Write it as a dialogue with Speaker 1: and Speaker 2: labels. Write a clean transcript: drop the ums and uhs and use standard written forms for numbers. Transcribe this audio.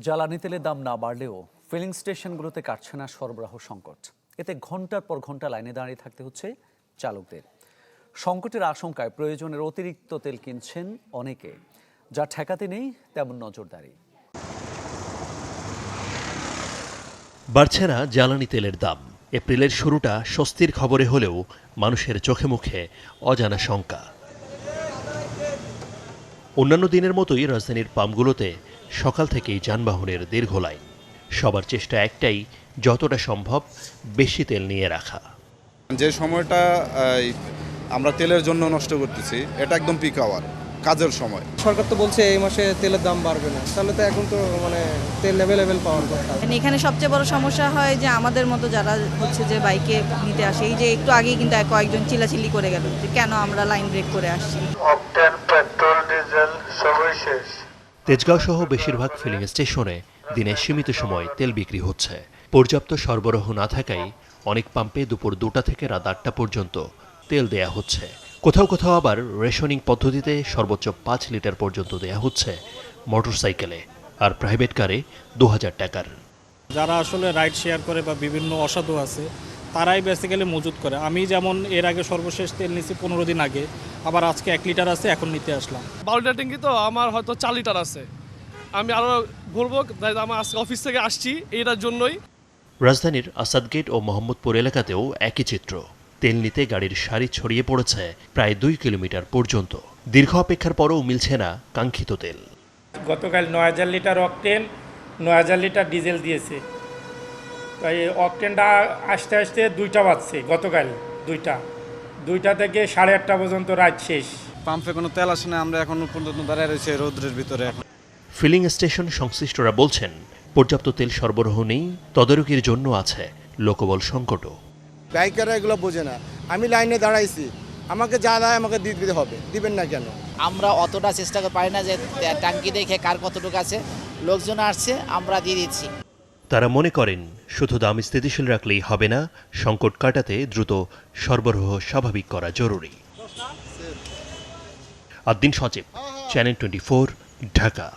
Speaker 1: জ্বালানি তেলের দাম না বাড়লেও ফিলিং স্টেশনগুলোতে কাটছে না সরবরাহ সংকট। এতে ঘন্টার পর ঘন্টা লাইনে দাঁড়িয়ে থাকতে হচ্ছে চালকদের। সংকটের আশঙ্কায় প্রয়োজনের অতিরিক্ত তেল কিনছেন অনেকে, যা ঠেকাতে নেই তেমন নজরদারি।
Speaker 2: বাড়ছে না জ্বালানি তেলের দাম। এপ্রিলের শুরুটা স্বস্তির খবরে হলেও মানুষের চোখে মুখে অজানা শঙ্কা। অন্যান্য দিনের মতোই রাজধানীর পাম্পগুলোতে সকাল থেকেই যানবাহনের দীর্ঘ লাইন। সবার চেষ্টা একটাই, যতটা সম্ভব বেশি তেল নিয়ে রাখা।
Speaker 3: যে সময়টা আমরা তেলের জন্য নষ্ট করতেছি, এটা একদম পিক আওয়ার কাজের সময়।
Speaker 4: সরকার তো বলছে এই মাসে তেলের দাম বাড়বে না, তাহলে তো এখন তো তেল অ্যাভেলেবেল পাওয়ার কথা।
Speaker 5: এখানে সবচেয়ে বড় সমস্যা হয় যে আমাদের মতো যারা হচ্ছে যে বাইকে নিতে আসে, এই যে একটু আগেই কিন্তু কয়েকজন চিল্লাচিল্লি করে গেল যে কেন আমরা লাইন ব্রেক করে আসছি।
Speaker 6: অকটেন, পেট্রোল, ডিজেল সবই শেষ।
Speaker 2: তেজগাঁও সহ বেশিরভাগ ফিলিং স্টেশনে দিনে সীমিত সময় তেল বিক্রি হচ্ছে। পর্যাপ্ত সরবরাহ না থাকায় অনেক পাম্পে দুপুর 2টা থেকে রাত 8টা পর্যন্ত তেল দেয়া হচ্ছে। কোথাও কোথাও আবার রেশনিং পদ্ধতিতে সর্বোচ্চ 5 লিটার পর্যন্ত দেয়া হচ্ছে মোটরসাইকেলে, আর প্রাইভেট কারে 2000 টাকার।
Speaker 7: যারা আসলে রাইড শেয়ার করে বা বিভিন্ন অসাধু আছে, তারাই বেসিক্যালি মজুত করে। আমি যেমন এর আগে সর্বশেষ তেল নিয়েছি 15 দিন আগে, আবার আজকে 1 লিটার আছে, এখন নিতে আসলাম।
Speaker 8: 12 লিটার ট্যাঙ্কি তো আমার হয়তো 4 লিটার আছে। আমি আরও বলবো, আমার আজকে অফিস থেকে আসছি এটার জন্যই।
Speaker 2: রাজধানীর আসাদগেট ও মোহাম্মদপুর এলাকাতেও একই চিত্র। তেল নিতে গাড়ির সারি ছড়িয়ে পড়েছে প্রায় 2 কিলোমিটার পর্যন্ত। দীর্ঘ অপেক্ষার পরও মিলছে না কাঙ্ক্ষিত তেল।
Speaker 9: গতকাল 9000 লিটার অকটেন, 9000 লিটার ডিজেল দিয়েছে। তাই অকটেনটা আসতে আসতে 2টা বাজছে, গতকাল 2টা থেকে 8:30 পর্যন্ত রাত শেষ।
Speaker 4: পাম্পে কোনো তেল আসে না, আমরা এখন পর্যন্ত দাঁড়িয়ে রয়েছে রৌদ্রের ভিতরে।
Speaker 2: ফিলিং স্টেশন সংশ্লিষ্টরা বলছেন, পর্যাপ্ত তেল সরবরাহ নেই, তদারকির জন্য আছে লোকবল সংকটও।
Speaker 10: বাইকাররা এগুলো বোঝে না। আমি লাইনে দাঁড়াইছি, আমাকে যা দেয় আমাকে দিতে হবে, দিবেন না কেন?
Speaker 11: আমরা অতটা চেষ্টা করতে পারি না যে ট্যাঙ্কি দেখে কার কতটুকু আছে, লোকজন আসছে আমরা দিয়ে দিচ্ছি।
Speaker 2: তারা মনে করেন শুধু দাম স্থিতিশীল রাখলেই হবে না, সংকট কাটাতে দ্রুত সরবরাহ স্বাভাবিক করা জরুরি। আদ্দিন সচিব, চ্যানেল 24, ঢাকা।